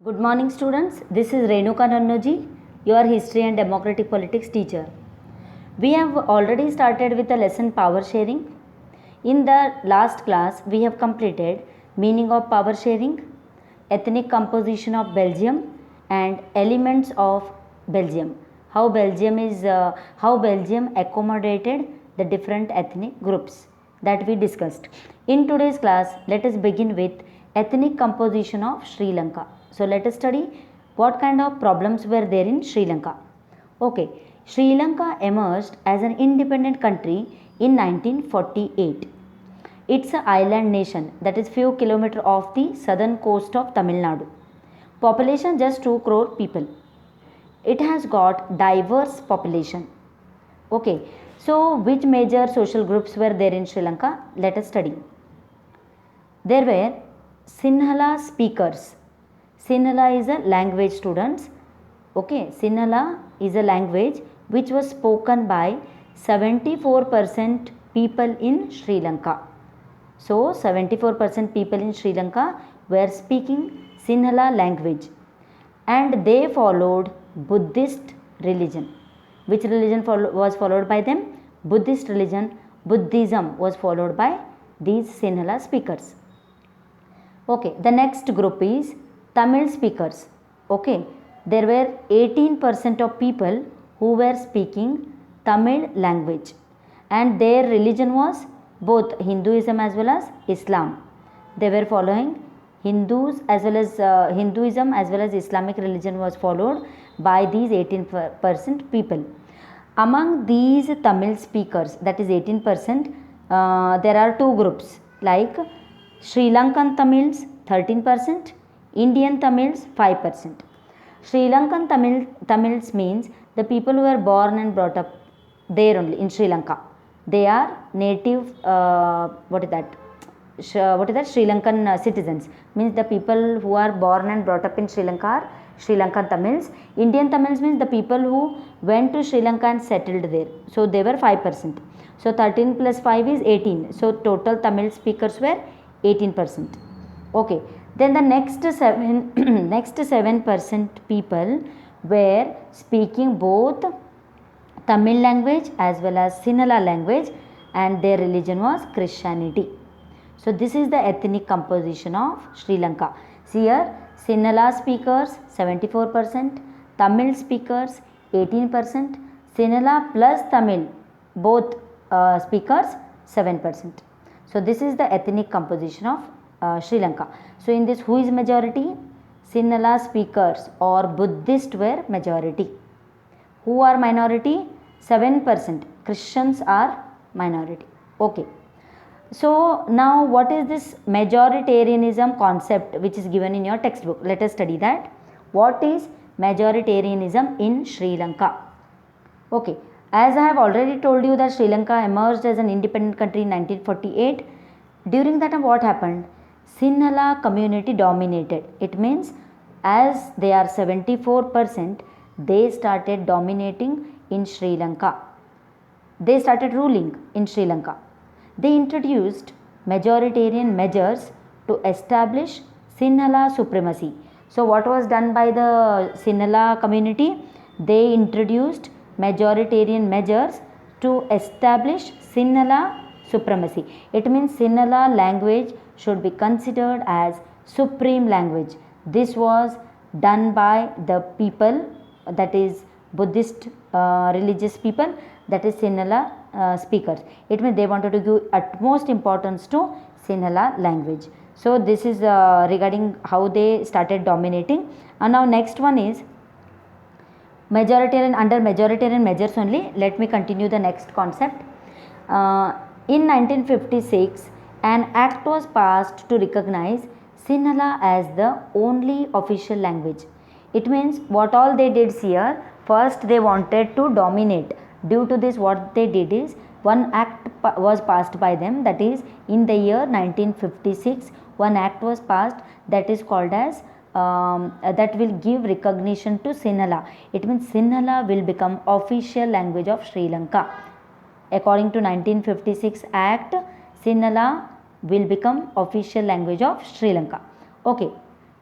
Good morning students, this is Renuka Nannoji, your history and democratic politics teacher. We have already started with the lesson power sharing. In the last class, we have completed meaning of power sharing, ethnic composition of Belgium and elements of Belgium. How Belgium accommodated the different ethnic groups that we discussed. In today's class, let us begin with ethnic composition of Sri Lanka. So let us study what kind of problems were there in Sri Lanka. Okay, Sri Lanka emerged as an independent country in 1948. It's an island nation that is few kilometers off the southern coast of Tamil Nadu. Population just 2 crore people. It has got diverse population. Okay, so which major social groups were there in Sri Lanka? Let us study. There were Sinhala speakers. Sinhala is a language, students. Okay, Sinhala is a language which was spoken by 74% people in Sri Lanka. So 74% people in Sri Lanka were speaking Sinhala language and they followed Buddhist religion. Which religion was followed by them? Buddhist religion. Buddhism was followed by these Sinhala speakers. Okay, the next group is Tamil speakers. Okay, there were 18% of people who were speaking Tamil language and their religion was both Hinduism as well as Islam. They were following Hindus as well as Hinduism as well as Islamic religion was followed by these 18% people. Among these Tamil speakers, that is 18%, there are two groups like Sri Lankan Tamils 13%, Indian Tamils 5%. Sri Lankan Tamils means the people who are born and brought up there only in Sri Lanka. They are native, what is that? Sri Lankan citizens. Means the people who are born and brought up in Sri Lanka are Sri Lankan Tamils. Indian Tamils means the people who went to Sri Lanka and settled there. So they were 5%. So 13 plus 5 is 18. So total Tamil speakers were 18%. Okay. Then the next 7% people were speaking both Tamil language as well as Sinhala language and their religion was Christianity. So this is the ethnic composition of Sri Lanka. See here, Sinhala speakers 74%, Tamil speakers 18%, Sinhala plus Tamil both speakers 7%. So this is the ethnic composition of Sri Lanka. So in this, who is majority? Sinhala speakers or Buddhist were majority. Who are minority? 7%. Christians are minority. Okay. So now what is this majoritarianism concept which is given in your textbook? Let us study that. What is majoritarianism in Sri Lanka? Okay. As I have already told you that Sri Lanka emerged as an independent country in 1948. During that time what happened? Sinhala community dominated. It means as they are 74%, they started dominating in Sri Lanka. They started ruling in Sri Lanka. They introduced majoritarian measures to establish Sinhala supremacy. So what was done by the Sinhala community? They introduced majoritarian measures to establish Sinhala supremacy. It means Sinhala language should be considered as supreme language. This was done by the people, that is Buddhist religious people, that is Sinhala speakers. It means they wanted to give utmost importance to Sinhala language. So this is regarding how they started dominating. And now next one is majoritarian. Under majoritarian measures only, let me continue the next concept. In 1956, an act was passed to recognize Sinhala as the only official language. It means what all they did here, first they wanted to dominate. Due to this, what they did is one act was passed by them, that is in the year 1956, one act was passed that is called as that will give recognition to Sinhala. It means Sinhala will become official language of Sri Lanka. According to 1956 Act, Sinhala will become official language of Sri Lanka. Okay.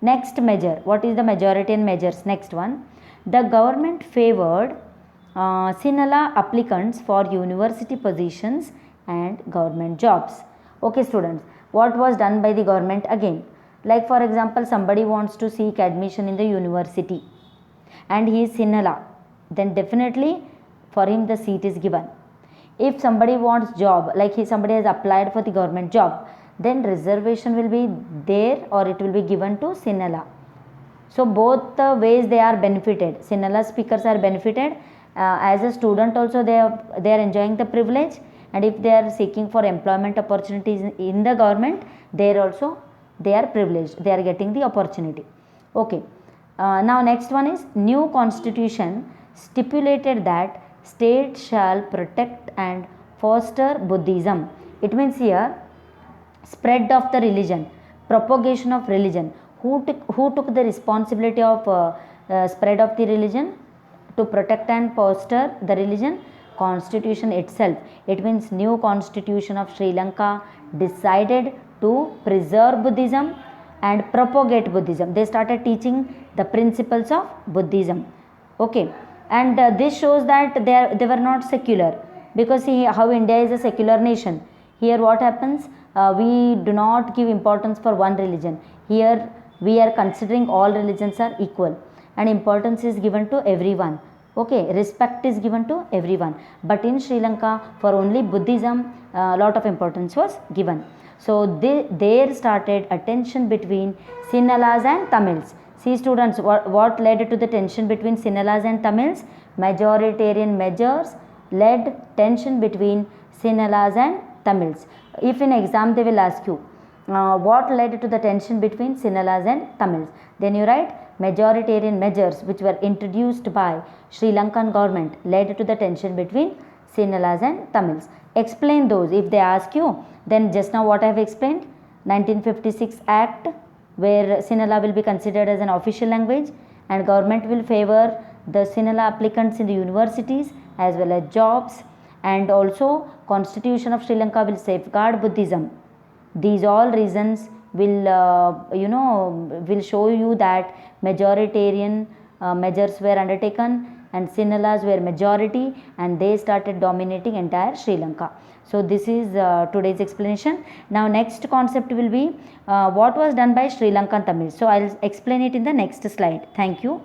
Next measure, what is the majoritarian measures? Next one, the government favored Sinhala applicants for university positions and government jobs. Okay students, what was done by the government again? Like for example, somebody wants to seek admission in the university and he is Sinhala, then definitely for him the seat is given. If somebody wants job, like somebody has applied for the government job, then reservation will be there or it will be given to Sinhala. So both the ways they are benefited. Sinhala speakers are benefited. As a student also they are enjoying the privilege, and if they are seeking for employment opportunities in the government, there also they are privileged. They are getting the opportunity. Okay. Now next one is new constitution stipulated that state shall protect and foster Buddhism. It means here spread of the religion, propagation of religion. Who took the responsibility of spread of the religion? To protect and foster the religion? Constitution itself. It means new constitution of Sri Lanka decided to preserve Buddhism and propagate Buddhism. They started teaching the principles of Buddhism. Okay, and this shows that they were not secular, because see how India is a secular nation. Here what happens? We do not give importance for one religion. Here we are considering all religions are equal and importance is given to everyone. Okay, respect is given to everyone. But in Sri Lanka, for only Buddhism, a lot of importance was given. So there started a tension between Sinhalas and Tamils. See students, what led to the tension between Sinhalas and Tamils? Majoritarian measures led tension between Sinhalas and Tamils. If in exam they will ask you, what led to the tension between Sinhalas and Tamils? Then you write majoritarian measures which were introduced by Sri Lankan government led to the tension between Sinhalas and Tamils. Explain those if they ask you. Then just now what I have explained, 1956 Act, where Sinhala will be considered as an official language and government will favor the Sinhala applicants in the universities as well as jobs, and also Constitution of Sri Lanka will safeguard Buddhism. These all reasons will will show you that majoritarian measures were undertaken and Sinhalas were majority and they started dominating entire Sri Lanka. So this is today's explanation. Now next concept will be what was done by Sri Lankan Tamils. So I will explain it in the next slide. Thank you.